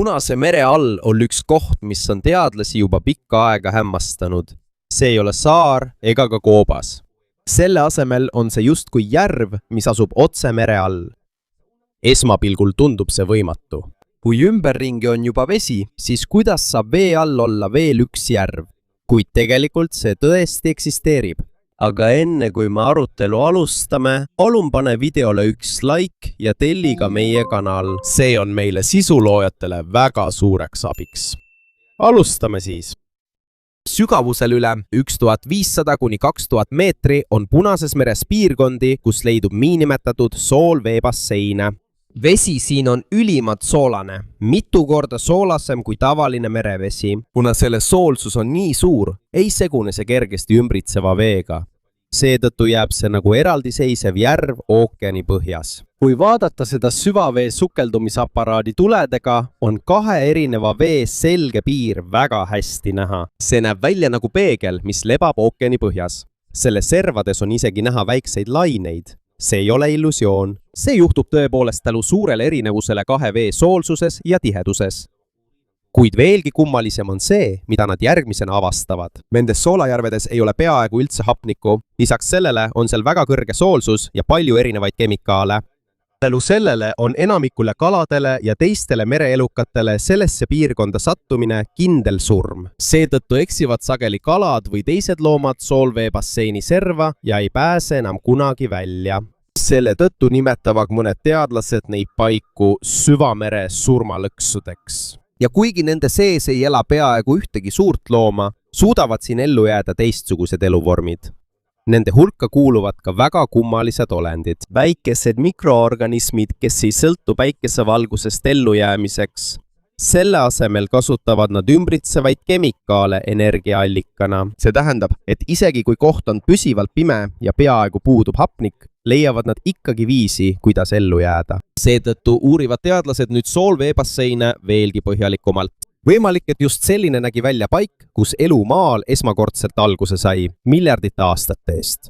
Punase mere all on üks koht, mis on teadlasi juba pikka aega hämmastanud. See ei ole saar ega ka koobas. Selle asemel on see justkui järv, mis asub otse mere all. Esmapilgul tundub see võimatu. Kui ümberringi on juba vesi, siis kuidas saab vee all olla veel üks järv? Kuid tegelikult see tõesti eksisteerib. Aga enne kui me arutelu alustame, palun pane videole üks like ja telli ka meie kanal. See on meile sisuloojatele väga suureks abiks. Alustame siis. Sügavusel üle 1500 kuni 2000 meetri on Punases meres piirkondi, kus leidub niinimetatud soolveebasseine. Vesi siin on ülimalt soolane, mitu korda soolasem kui tavaline merevesi. Kuna selle soolsus on nii suur, ei segune see kergesti ümbritseva veega. Seetõttu jääb see nagu eraldiseisev järv ookeani põhjas. Kui vaadata seda süvavee sukeldumisaparaadi tuledega, on kahe erineva vee selge piir väga hästi näha. See näeb välja nagu peegel, mis lebab ookeani põhjas. Selle servades on isegi näha väikseid laineid. See ei ole illusioon. See juhtub tõepoolest tänu suurele erinevusele kahe vee soolsuses ja tiheduses. Kuid veelgi kummalisem on see, mida nad järgmisena avastavad. Nendes soolajärvedes ei ole peaaegu üldse hapnikku. Lisaks sellele on seal väga kõrge soolsus ja palju erinevaid kemikaale. Tänu sellele on enamikule kaladele ja teistele mereelukatele sellesse piirkonda sattumine kindel surm. Seetõttu eksivad sageli kalad või teised loomad soolveebasseini serva ja ei pääse enam kunagi välja. Selle tõttu nimetavad mõned teadlased neid paiku süvamere surmalõksudeks. Ja kuigi nende sees ei ela peaaegu ühtegi suurt looma, suudavad siin ellu jääda teistsugused eluvormid. Nende hulka kuuluvad ka väga kummalised olendid. Väikesed mikroorganismid, kes ei sõltu päikesevalgusest ellujäämiseks. Selle asemel kasutavad nad ümbritsevaid kemikaale energiaallikana. See tähendab, et isegi kui koht on püsivalt pime ja peaaegu puudub hapnik, leiavad nad ikkagi viisi, kuidas ellu jääda. Seetõttu uurivad teadlased nüüd soolveebasseine veelgi põhjalikumalt. Võimalik, et just selline nägi välja paik, kus elu maal esmakordselt alguse sai miljardite aastate eest.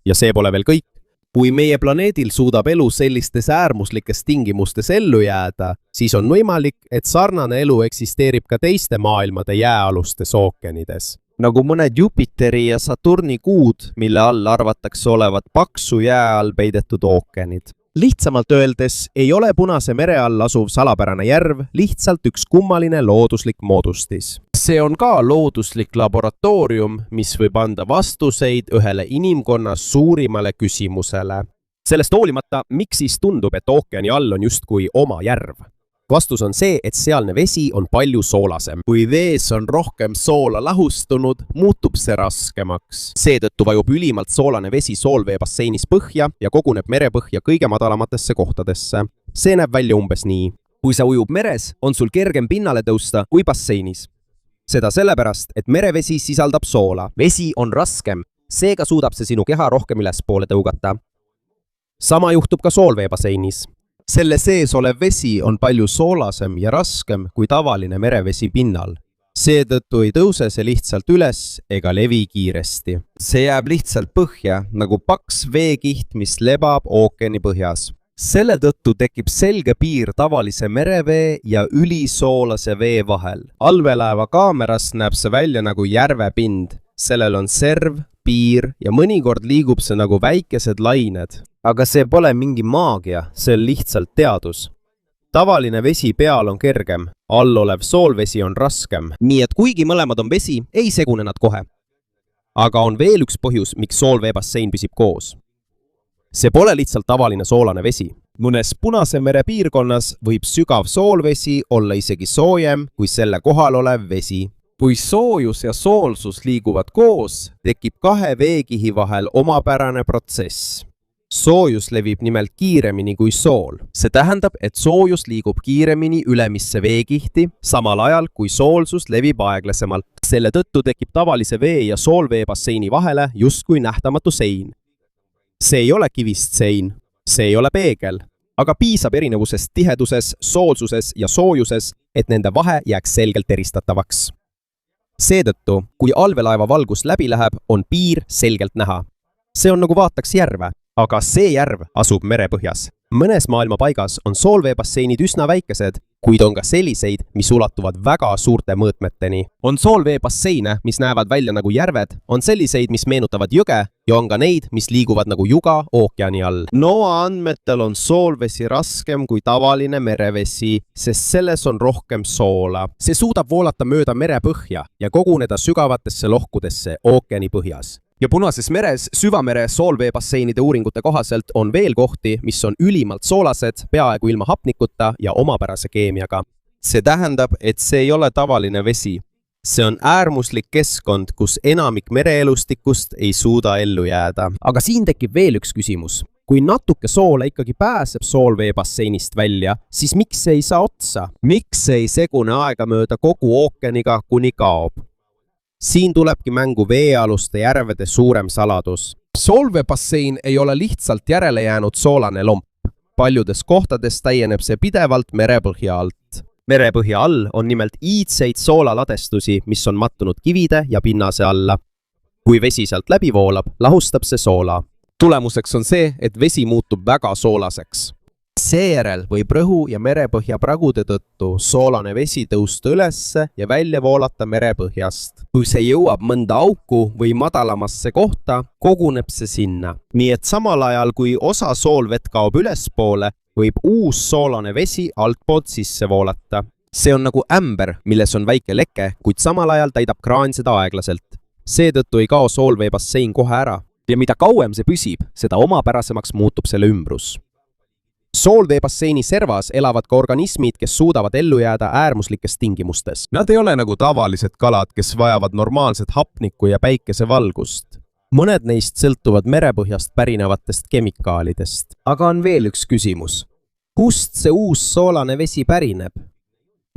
Ja see pole veel kõik. Kui meie planeedil suudab elu sellistes äärmuslikes tingimustes ellu jääda, siis on võimalik, et sarnane elu eksisteerib ka teiste maailmade jääalustes ookeanides. Nagu mõned Jupiteri ja Saturni kuud, mille all arvatakse olevat paksu jää all peidetud ookeanid. Lihtsamalt öeldes ei ole Punase mere all asuv salapärane järv lihtsalt üks kummaline looduslik moodustis. See on ka looduslik laboratoorium, mis võib anda vastuseid ühele inimkonna suurimale küsimusele. Sellest hoolimata, miks siis tundub, et ookeani all on justkui oma järv? Vastus on see, et sealne vesi on palju soolasem. Kui vees on rohkem soola lahustunud, muutub see raskemaks. Seetõttu vajub ülimalt soolane vesi soolveebasseinis põhja ja koguneb merepõhja kõige madalamatesse kohtadesse. See näeb välja umbes nii. Kui sa ujub meres, on sul kergem pinnale tõusta kui basseinis. Seda sellepärast, et merevesi sisaldab soola. Vesi on raskem, seega suudab see sinu keha rohkem ülespoole tõugata. Sama juhtub ka soolveebasseinis. Selle sees olev vesi on palju soolasem ja raskem kui tavaline merevesi pinnal. Seetõttu ei tõuse see lihtsalt üles ega levi kiiresti. See jääb lihtsalt põhja, nagu paks veekiht, mis lebab ookeani põhjas. Selle tõttu tekib selge piir tavalise merevee ja ülisoolase vee vahel. Allveelaeva kaamerast näeb see välja nagu järvepind. Sellel on serv, piir ja mõnikord liigub see nagu väikesed lained. Aga see pole mingi maagia, see on lihtsalt teadus. Tavaline vesi peal on kergem, all olev soolvesi on raskem. Nii et kuigi mõlemad on vesi, ei segune nad kohe. Aga on veel üks põhjus, miks soolveebassein püsib koos. See pole lihtsalt tavaline soolane vesi. Mõnes Punase mere piirkonnas võib sügav soolvesi olla isegi soojem kui selle kohal olev vesi. Kui soojus ja soolsus liiguvad koos, tekib kahe veekihi vahel omapärane protsess. Soojus levib nimelt kiiremini kui sool. See tähendab, et soojus liigub kiiremini ülemisse veekihti, samal ajal kui soolsus levib aeglasemalt. Selle tõttu tekib tavalise vee ja soolveebasseini vahele justkui nähtamatu sein. See ei ole kivist sein, see ei ole peegel, aga piisab erinevusest tiheduses, soolsuses ja soojuses, et nende vahe jääks selgelt eristatavaks. Seetõttu, kui allveelaeva valgus läbi läheb, on piir selgelt näha. See on nagu vaataks järve. Aga see järv asub merepõhjas. Mõnes maailma paigas on soolveebasseinid üsna väikesed kuid on ka selliseid, mis ulatuvad väga suurte mõõtmeteni. On soolveebasseine, mis näevad välja nagu järved, on selliseid, mis meenutavad jõge ja on ka neid, mis liiguvad nagu juga ookeani all. NOAA andmetel on soolvesi raskem kui tavaline merevesi, sest selles on rohkem soola. See suudab voolata mööda merepõhja ja koguneda sügavatesse lohkudesse ookeani põhjas. Ja Punases meres süvamere soolveebasseinide uuringute kohaselt on veel kohti, mis on ülimalt soolased, peaaegu ilma hapnikuta ja omapärase keemiaga. See tähendab, et see ei ole tavaline vesi. See on äärmuslik keskkond, kus enamik mereelustikust ei suuda ellu jääda. Aga siin tekib veel üks küsimus. Kui natuke soola ikkagi pääseb soolveebasseinist välja, siis miks see ei saa otsa? Miks see ei segune aegamööda kogu ookeaniga, kuni kaob? Siin tulebki mängu veealuste järvede suurem saladus. Soolveebassein ei ole lihtsalt järele jäänud soolane lomp. Paljudes kohtades täieneb see pidevalt merepõhja alt. Merepõhja all on nimelt iidseid soolaladestusi, mis on mattunud kivide ja pinnase alla. Kui vesi sealt läbi voolab, lahustab see soola. Tulemuseks on see, et vesi muutub väga soolaseks. Seejärel võib rõhu ja merepõhja pragude tõttu soolane vesi tõusta ülesse ja välja voolata merepõhjast. Kui see jõuab mõnda auku või madalamasse kohta, koguneb see sinna. Nii et samal ajal, kui osa soolvett kaob ülespoole, võib uus soolane vesi altpoolt sisse voolata. See on nagu ämber, milles on väike leke, kuid samal ajal täidab kraan seda aeglaselt. Seetõttu ei kao soolveebassein kohe ära. Ja mida kauem see püsib, seda omapärasemaks muutub selle ümbrus. Soolveebasseini servas elavad ka organismid, kes suudavad ellu jääda äärmuslikes tingimustes. Nad ei ole nagu tavalised kalad, kes vajavad normaalset hapnikku ja päikesevalgust. Mõned neist sõltuvad merepõhjast pärinevatest kemikaalidest. Aga on veel üks küsimus. Kust see uus soolane vesi pärineb?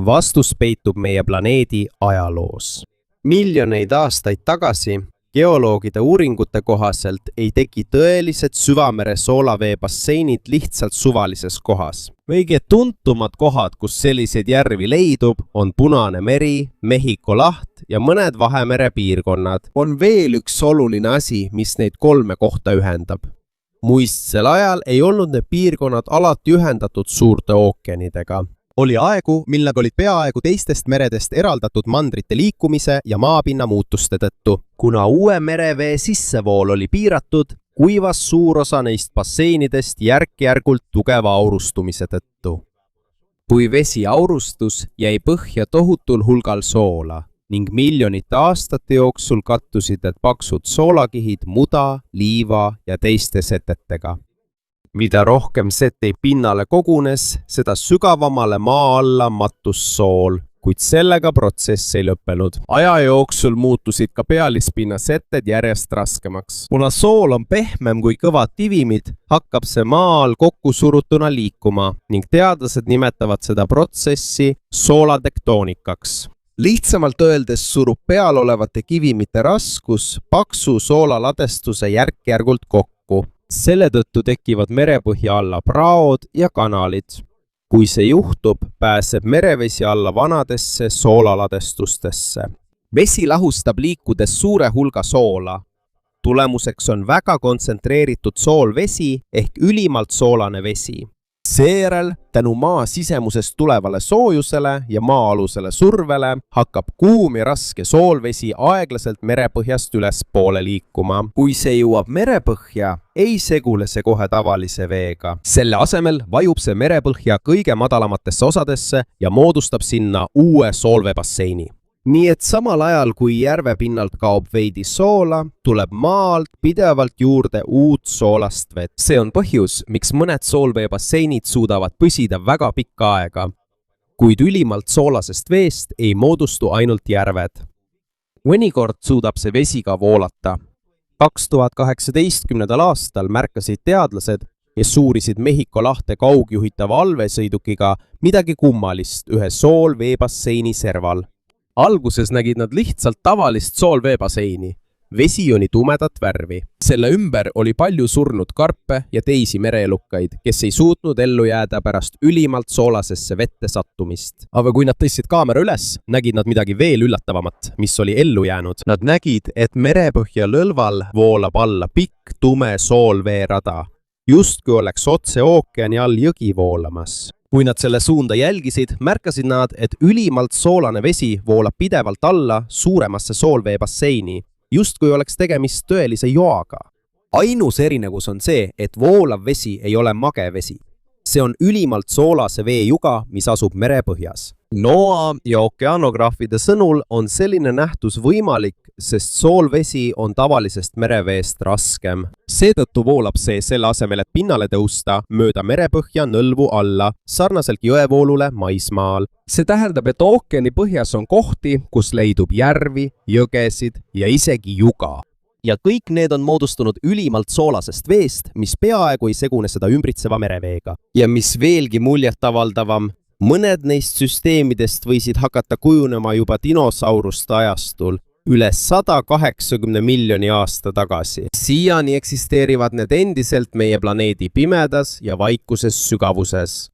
Vastus peitub meie planeedi ajaloos. Miljoneid aastaid tagasi geoloogide uuringute kohaselt ei teki tõelised süvamere soolaveebasseinid lihtsalt suvalises kohas. Kõige tuntumad kohad, kus selliseid järvi leidub, on Punane meri, Mehhiko laht ja mõned Vahemere piirkonnad. On veel üks oluline asi, mis neid kolme kohta ühendab. Muistsel ajal ei olnud need piirkonnad alati ühendatud suurte ookeanidega. Oli aegu, mil nad olid peaaegu teistest meredest eraldatud mandrite liikumise ja maapinna muutuste tõttu. Kuna uue merevee sissevool oli piiratud, kuivas suur osa neist basseinidest järk-järgult tugeva aurustumise tõttu. Kui vesi aurustus, jäi põhja tohutul hulgal soola ning miljonite aastate jooksul kattusid need paksud soolakihid muda, liiva ja teiste setetega. Mida rohkem seteid pinnale kogunes, seda sügavamale maa alla mattus sool, kuid sellega protsess ei lõppenud. Aja jooksul muutusid ka pealispinna seted järjest raskemaks. Kuna sool on pehmem kui kõvad tivimid, hakkab see maal kokkusurutuna liikuma ning teadlased nimetavad seda protsessi soolatektoonikaks. Lihtsamalt öeldes surub peal olevate kivimite raskus paksu soolaladestuse järk-järgult kokku. Selle tõttu tekivad merepõhja alla praod ja kanalid. Kui see juhtub, pääseb merevesi alla vanadesse soolaladestustesse. Vesi lahustab liikudes suure hulga soola. Tulemuseks on väga kontsentreeritud soolvesi ehk ülimalt soolane vesi. Seejärel, tänu maa sisemusest tulevale soojusele ja maa-alusele survele, hakkab kuum ja raske soolvesi aeglaselt merepõhjast ülespoole liikuma. Kui see jõuab merepõhja, ei segule see kohe tavalise veega. Selle asemel vajub see merepõhja kõige madalamatesse osadesse ja moodustab sinna uue soolveebasseini. Nii et samal ajal, kui järve pinnalt kaob veidi soola, tuleb maalt pidevalt juurde uut soolast vett. See on põhjus, miks mõned soolveebasseinid suudavad püsida väga pikka aega. Kuid ülimalt soolasest veest ei moodustu ainult järved. Mõnikord suudab see vesi ka voolata. 2018. aastal märkasid teadlased, kes uurisid Mehhiko lahte kaugjuhitava allveesõidukiga midagi kummalist ühe soolveebasseini serval. Alguses nägid nad lihtsalt tavalist soolveebasseini. Vesi oli tumedat värvi. Selle ümber oli palju surnud karpe ja teisi mereelukaid, kes ei suutnud ellu jääda pärast ülimalt soolasesse vette sattumist. Aga kui nad tõstsid kaamera üles, nägid nad midagi veel üllatavamat, mis oli ellu jäänud. Nad nägid, et merepõhja lõlval voolab alla pikk tume soolveerada. Just kui oleks otse ookeani all jõgi voolamas. kui nad selle suunda jälgisid, märkasid nad, et ülimalt soolane vesi voolab pidevalt alla suuremasse soolveebasseini, justkui oleks tegemist tõelise joaga. Ainus erinevus on see, et voolav vesi ei ole mage vesi. See on ülimalt soolase veejuga, mis asub merepõhjas. NOAA ja okeanograafide sõnul on selline nähtus võimalik, sest soolvesi on tavalisest mereveest raskem. Seetõttu voolab see selle asemel, et pinnale tõusta, mööda merepõhja nõlvu alla, sarnaselt jõevoolule maismaal. See tähendab, et ookeani põhjas on kohti, kus leidub järvi, jõgesid ja isegi juga. Ja kõik need on moodustunud ülimalt soolasest veest, mis peaaegu ei segune seda ümbritseva mereveega. Ja mis veelgi muljetavaldavam, mõned neist süsteemidest võisid hakata kujunema juba dinosauruste ajastul, üle 180 miljoni aasta tagasi. Siiani eksisteerivad need endiselt meie planeedi pimedas ja vaikuses sügavuses.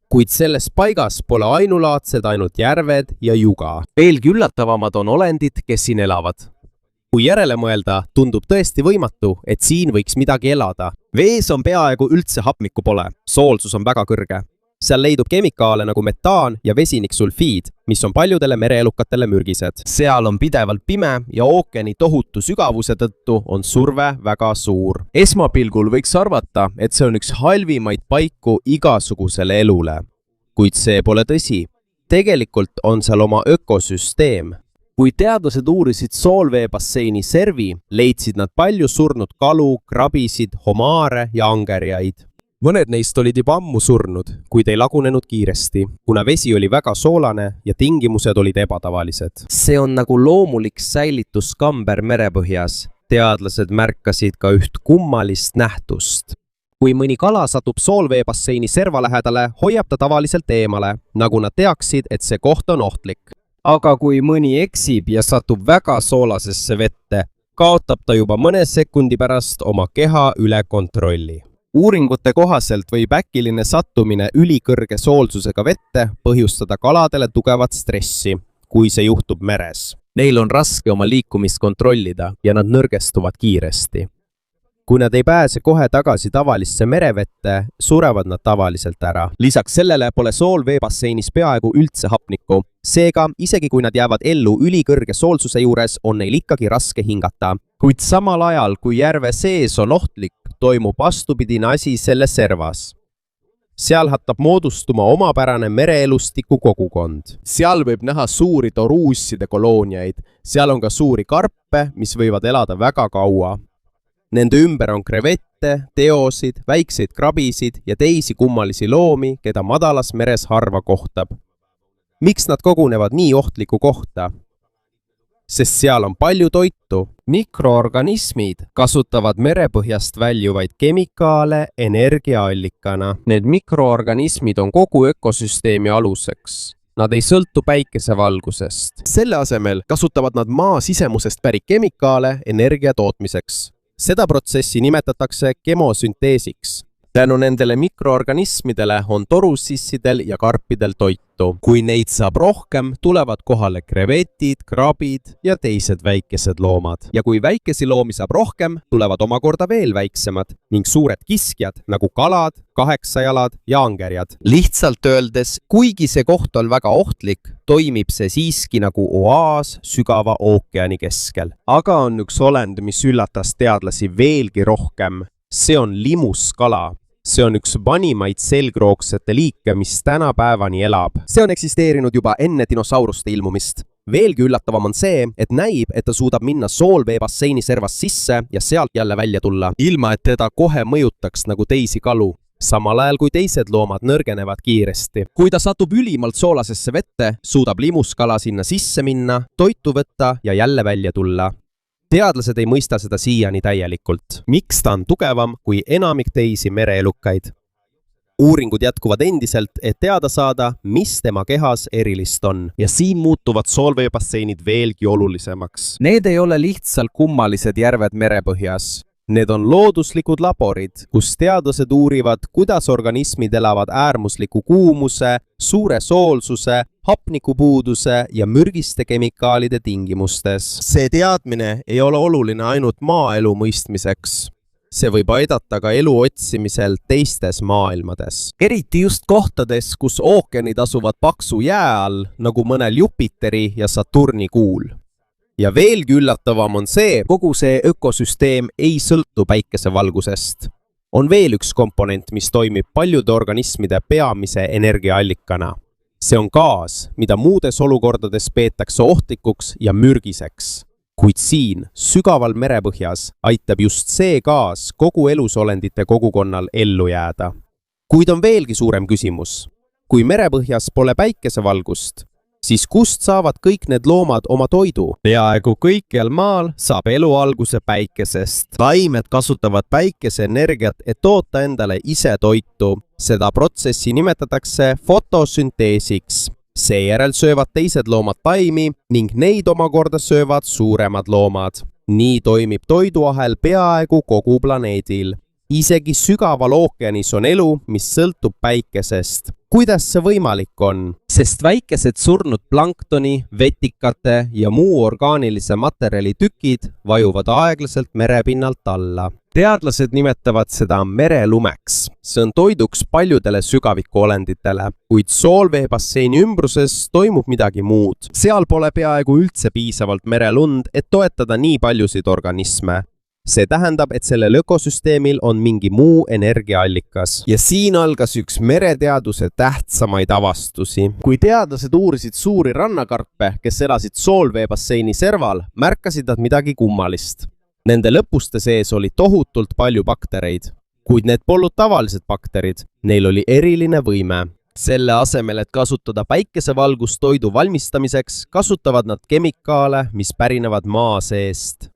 Kuid selles paigas pole ainulaadsed ainult järved ja juga. Veelgi üllatavamad on olendid, kes siin elavad. Kui järele mõelda, tundub tõesti võimatu, et siin võiks midagi elada. Vees on peaaegu üldse hapnikku pole, soolsus on väga kõrge. Seal leidub kemikaale nagu metaan ja vesiniksulfiid, mis on paljudele mereelukatele mürgised. Seal on pidevalt pime ja ookeani tohutu sügavuse tõttu on surve väga suur. Esmapilgul võiks arvata, et see on üks halvimaid paiku igasugusele elule. Kuid see pole tõsi. Tegelikult on seal oma ökosüsteem. Kui teadlased uurisid soolveebasseini servi, leidsid nad palju surnud kalu, krabisid, homaare ja angerjaid. Mõned neist olid juba ammu surnud, kuid ei lagunenud kiiresti, kuna vesi oli väga soolane ja tingimused olid ebatavalised. See on nagu loomulik säilituskamber merepõhjas. Teadlased märkasid ka üht kummalist nähtust. Kui mõni kala satub soolveebasseini serva lähedale, hoiab ta tavaliselt eemale, nagu nad teaksid, et see koht on ohtlik. Aga kui mõni eksib ja satub väga soolasesse vette, kaotab ta juba mõne sekundi pärast oma keha üle kontrolli. Uuringute kohaselt võib äkiline sattumine ülikõrge soolsusega vette põhjustada kaladele tugevat stressi, kui see juhtub meres. Neil on raske oma liikumist kontrollida ja nad nõrgestuvad kiiresti. Kui nad ei pääse kohe tagasi tavalisse merevette, surevad nad tavaliselt ära. Lisaks sellele pole soolveebasseinis peaaegu üldse hapnikku. Seega, isegi kui nad jäävad ellu ülikõrge soolsuse juures, on neil ikkagi raske hingata. Kuid samal ajal, kui järve sees on ohtlik, toimub vastupidine asi selle servas. Seal hakkab moodustuma omapärane mereelustiku kogukond. Seal võib näha suuri toruusside kolooniaid. Seal on ka suuri karpe, mis võivad elada väga kaua. Nende ümber on krevette, teosid, väikseid krabisid ja teisi kummalisi loomi, keda madalas meres harva kohtab. Miks nad kogunevad nii ohtlikku kohta? Sest seal on palju toitu. Mikroorganismid kasutavad merepõhjast väljuvaid kemikaale energiaallikana. Need mikroorganismid on kogu ökosüsteemi aluseks. Nad ei sõltu päikesevalgusest. Selle asemel kasutavad nad maa sisemusest pärit kemikaale energia tootmiseks. Seda protsessi nimetatakse kemosünteesiks. Tänu nendele mikroorganismidele on torusissidel ja karpidel toitu. Kui neid saab rohkem, tulevad kohale krevetid, krabid ja teised väikesed loomad. Ja kui väikesi loomi saab rohkem, tulevad omakorda veel väiksemad ning suured kiskjad nagu kalad, kaheksajalad ja angerjad. Lihtsalt öeldes, kuigi see koht on väga ohtlik, toimib see siiski nagu oaas sügava ookeani keskel. Aga on üks olend, mis üllatas teadlasi veelgi rohkem. See on limuskala. See on üks vanimaid selgroogsete liike, mis tänapäevani elab. See on eksisteerinud juba enne dinosauruste ilmumist. Veelgi üllatavam on see, et näib, et ta suudab minna soolveebasseini servast sisse ja sealt jälle välja tulla, ilma et teda kohe mõjutaks nagu teisi kalu. Samal ajal kui teised loomad nõrgenevad kiiresti. Kui ta satub ülimalt soolasesse vette, suudab limuskala sinna sisse minna, toitu võtta ja jälle välja tulla. Teadlased ei mõista seda siiani täielikult. Miks ta on tugevam kui enamik teisi mereelukaid? Uuringud jätkuvad endiselt, et teada saada, mis tema kehas erilist on. Ja siin muutuvad soolveebasseinid veelgi olulisemaks. Need ei ole lihtsalt kummalised järved merepõhjas. Need on looduslikud laborid, kus teadlased uurivad, kuidas organismid elavad äärmusliku kuumuse, suure soolsuse, hapnikupuuduse ja mürgiste kemikaalide tingimustes. See teadmine ei ole oluline ainult maaelu mõistmiseks. see võib aidata ka elu otsimisel teistes maailmades. Eriti just kohtades, kus ookeanid asuvad paksu jää all, nagu mõnel Jupiteri ja Saturni kuul. Ja veelgi üllatavam on see, kogu see ökosüsteem ei sõltu päikesevalgusest. On veel üks komponent, mis toimib paljude organismide peamise energiaallikana. See on gaas, mida muudes olukordades peetakse ohtlikuks ja mürgiseks. Kuid siin, sügaval merepõhjas, aitab just see gaas kogu elusolendite kogukonnal ellu jääda. Kuid on veelgi suurem küsimus. Kui merepõhjas pole päikesevalgust, siis kust saavad kõik need loomad oma toidu? Peaaegu kõikjal maal saab elu alguse päikesest. Taimed kasutavad päikeseenergiat, et toota endale ise toitu. Seda protsessi nimetatakse fotosünteesiks. Seejärel söövad teised loomad taimi ning neid omakorda söövad suuremad loomad. Nii toimib toiduahel peaaegu kogu planeedil. Isegi sügaval ookeanis on elu, mis sõltub päikesest. Kuidas see võimalik on? Sest väikesed surnud planktoni, vetikate ja muu orgaanilise materjali tükid vajuvad aeglaselt merepinnalt alla. Teadlased nimetavad seda merelumeks. See on toiduks paljudele sügavikuolenditele, kuid soolveebasseini ümbruses toimub midagi muud. Seal pole peaaegu üldse piisavalt merelund, et toetada nii paljusid organisme. See tähendab, et sellel ökosüsteemil on mingi muu energiaallikas. Ja siin algas üks mereteaduse tähtsamaid avastusi. Kui teadlased uurisid suuri rannakarpe, kes elasid soolveebasseini serval, märkasid nad midagi kummalist. Nende lõpuste sees oli tohutult palju baktereid. Kuid need polnud tavalised bakterid, neil oli eriline võime. Selle asemel, et kasutada päikesevalgust toidu valmistamiseks, kasutavad nad kemikaale, mis pärinevad maa seest.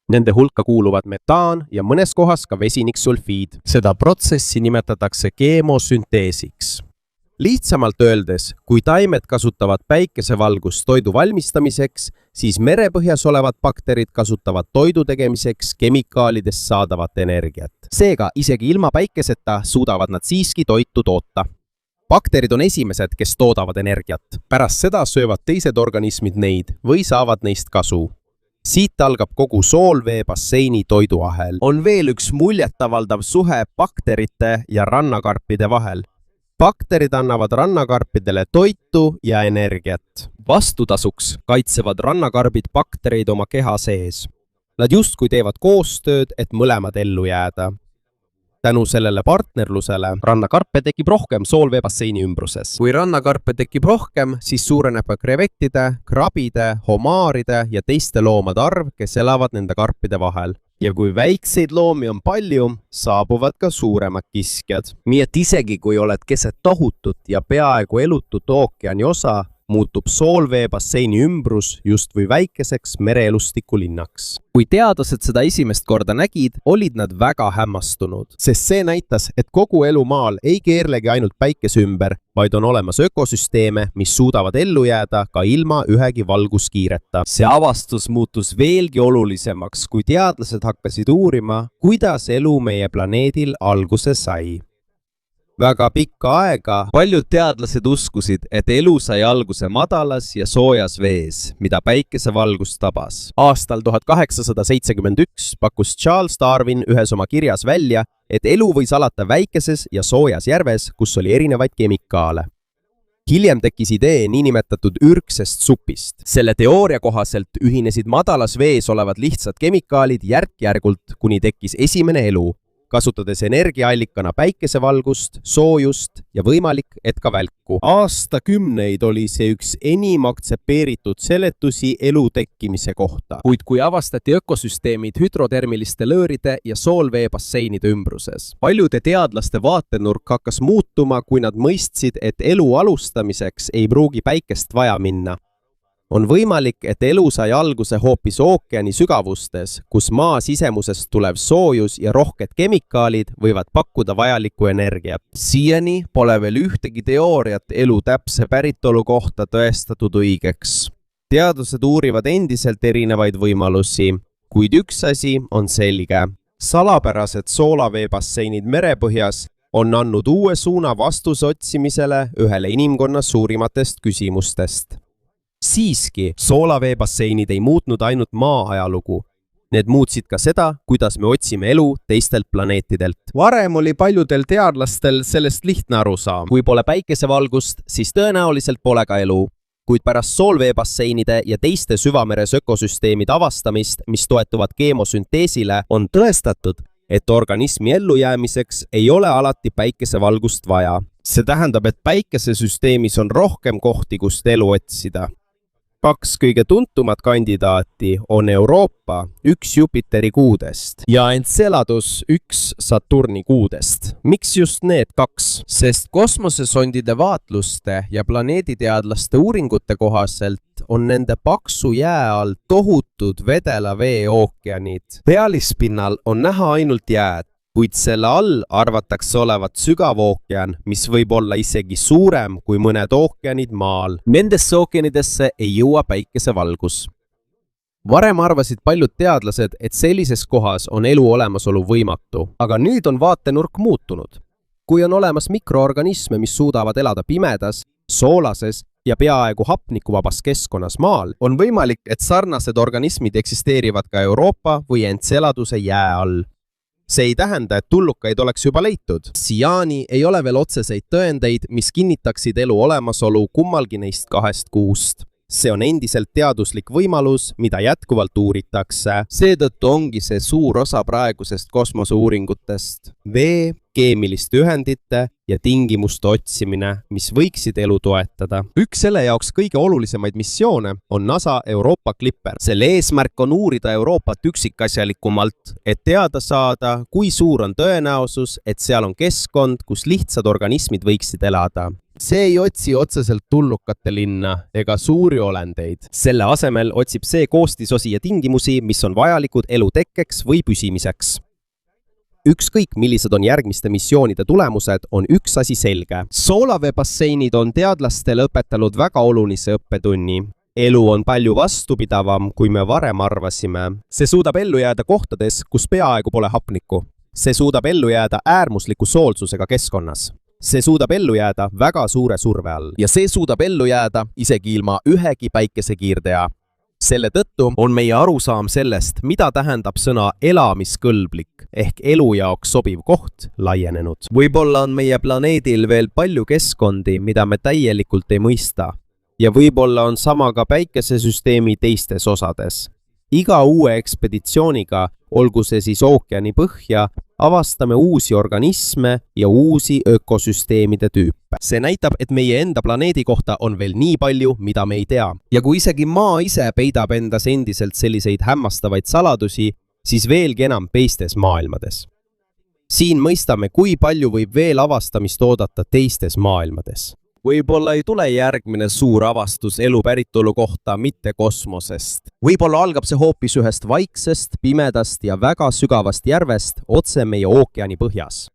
Nende hulka kuuluvad metaan ja mõnes kohas ka vesiniksulfiid. Seda protsessi nimetatakse keemosünteesiks. Lihtsamalt öeldes, kui taimed kasutavad päikesevalgust toidu valmistamiseks, siis merepõhjas olevad bakterid kasutavad toidu tegemiseks kemikaalidest saadavat energiat. Seega, isegi ilma päikeseta suudavad nad siiski toitu toota. Bakterid on esimesed, kes toodavad energiat. Pärast seda söövad teised organismid neid või saavad neist kasu. Siit algab kogu soolveebasseini toiduahel. On veel üks muljetavaldav suhe bakterite ja rannakarpide vahel. Bakterid annavad rannakarpidele toitu ja energiat. Vastutasuks kaitsevad rannakarbid baktereid oma keha sees. Nad justkui teevad koostööd, et mõlemad ellu jääda. Tänu sellele partnerlusele rannakarpe tekib rohkem soolveebasseini ümbruses. Kui rannakarpe tekib rohkem, siis suureneb ka krevettide, krabide, homaaride ja teiste loomade arv, kes elavad nende karpide vahel. Ja kui väikseid loomi on palju, saabuvad ka suuremad kiskjad. Nii et isegi kui oled keset tohutut ja peaaegu elutut ookeani osa, muutub soolveebasseini ümbrus justkui väikeseks mereelustikulinnaks. Kui teadlased seda esimest korda nägid, olid nad väga hämmastunud, sest see näitas, et kogu elu maal ei keerlegi ainult päikese ümber, vaid on olemas ökosüsteeme, mis suudavad ellu jääda ka ilma ühegi valguskiireta. See avastus muutus veelgi olulisemaks, kui teadlased hakkasid uurima, kuidas elu meie planeedil alguse sai. Väga pikka aega paljud teadlased uskusid, et elu sai alguse madalas ja soojas vees, mida päikesevalgust tabas. Aastal 1871 pakkus Charles Darwin ühes oma kirjas välja, et elu võis alata väikeses ja soojas järves, kus oli erinevaid kemikaale. Hiljem tekkis idee niinimetatud ürgsest supist. Selle teooria kohaselt ühinesid madalas vees olevad lihtsad kemikaalid järk-järgult, kuni tekkis esimene elu, kasutades energiaallikana päikesevalgust, soojust ja võimalik, et ka välku. Aastakümneid oli see üks enim aktsepteeritud seletusi elu tekkimise kohta. Kuid kui avastati ökosüsteemid hüdrotermiliste lõõride ja soolveebasseinide ümbruses, paljude teadlaste vaatenurk hakkas muutuma, kui nad mõistsid, et elu alustamiseks ei pruugi päikest vaja minna. On võimalik, et elu sai alguse hoopis ookeani sügavustes, kus maa sisemusest tulev soojus ja rohked kemikaalid võivad pakkuda vajalikku energiat. Siiani pole veel ühtegi teooriat elu täpse päritolu kohta tõestatud õigeks. Teadlased uurivad endiselt erinevaid võimalusi, kuid üks asi on selge. Salapärased soolaveebasseinid merepõhjas on andnud uue suuna vastuse otsimisele ühele inimkonna suurimatest küsimustest. Siiski, soolaveebasseinid ei muutnud ainult maa ajalugu. Need muutsid ka seda, kuidas me otsime elu teistelt planeetidelt. varem oli paljudel teadlastel sellest lihtne aru saada. Kui pole päikesevalgust, siis tõenäoliselt pole ka elu. Kuid pärast soolveebasseinide ja teiste süvameres ökosüsteemide avastamist, mis toetuvad keemosünteesile, on tõestatud, et organismi ellujäämiseks ei ole alati päikesevalgust vaja. See tähendab, et päikesesüsteemis on rohkem kohti, kust elu otsida. 2 kõige tuntumat kandidaati on Euroopa, 1 Jupiteri kuudest ja Enceladus, 1 Saturni kuudest. Miks just need 2? Sest kosmosesondide vaatluste ja planeediteadlaste uuringute kohaselt on nende paksu jää all tohutud vedela vee ookeanid. Pealispinnal on näha ainult jääd, kuid selle all arvatakse olevat sügav ookean, mis võib olla isegi suurem kui mõned ookeanid maal. Nendesse ookeanidesse ei jõua päikesevalgus. Varem arvasid paljud teadlased, et sellises kohas on elu olemasolu võimatu, aga nüüd on vaatenurk muutunud. Kui on olemas mikroorganisme, mis suudavad elada pimedas, soolases ja peaaegu hapnikuvabas keskkonnas maal, on võimalik, et sarnased organismid eksisteerivad ka Euroopa või Enceladuse jää all. See ei tähenda, et tullukaid oleks juba leitud. Siiani ei ole veel otseseid tõendeid, mis kinnitaksid elu olemasolu kummalgi neist 2 kuust. See on endiselt teaduslik võimalus, mida jätkuvalt uuritakse. Seetõttu ongi see suur osa praegusest kosmoseuuringutest. Vee, keemiliste ühendite ja tingimuste otsimine, mis võiksid elu toetada. Üks selle jaoks kõige olulisemaid missioone on NASA Europa Clipper. Selle eesmärk on uurida Euroopat üksikasjalikumalt, et teada saada, kui suur on tõenäosus, et seal on keskkond, kus lihtsad organismid võiksid elada. See ei otsi otseselt tullukate linna ega suuri olendeid. Selle asemel otsib see koostisosi ja tingimusi, mis on vajalikud elu tekkeks või püsimiseks. Ükskõik, millised on järgmiste missioonide tulemused, on üks asi selge. Soolaveebasseinid on teadlastele õpetanud väga olulise õppetunni. Elu on palju vastupidavam, kui me varem arvasime. See suudab ellu jääda kohtades, kus peaaegu pole hapnikku. See suudab ellu jääda äärmusliku soolsusega keskkonnas. See suudab ellu jääda väga suure surve all. Ja see suudab ellu jääda isegi ilma ühegi päikesekiirdea. Selle tõttu on meie arusaam sellest, mida tähendab sõna elamiskõlblik ehk elu jaoks sobiv koht laienenud. Võib-olla on meie planeedil veel palju keskkondi, mida me täielikult ei mõista. Ja võib-olla on sama ka päikesesüsteemi teistes osades. Iga uue ekspeditsiooniga, olgu see siis ookeani põhja, avastame uusi organisme ja uusi ökosüsteemide tüüpe. See näitab, et meie enda planeedi kohta on veel nii palju, mida me ei tea. Ja kui isegi maa ise peidab endas endiselt selliseid hämmastavaid saladusi, siis veelgi enam teistes maailmades. Siin mõistame, kui palju võib veel avastamist oodata teistes maailmades. Võib-olla ei tule järgmine suur avastus elu päritolu kohta mitte kosmosest. Võib-olla algab see hoopis ühest vaiksest, pimedast ja väga sügavast järvest otse meie ookeani põhjas.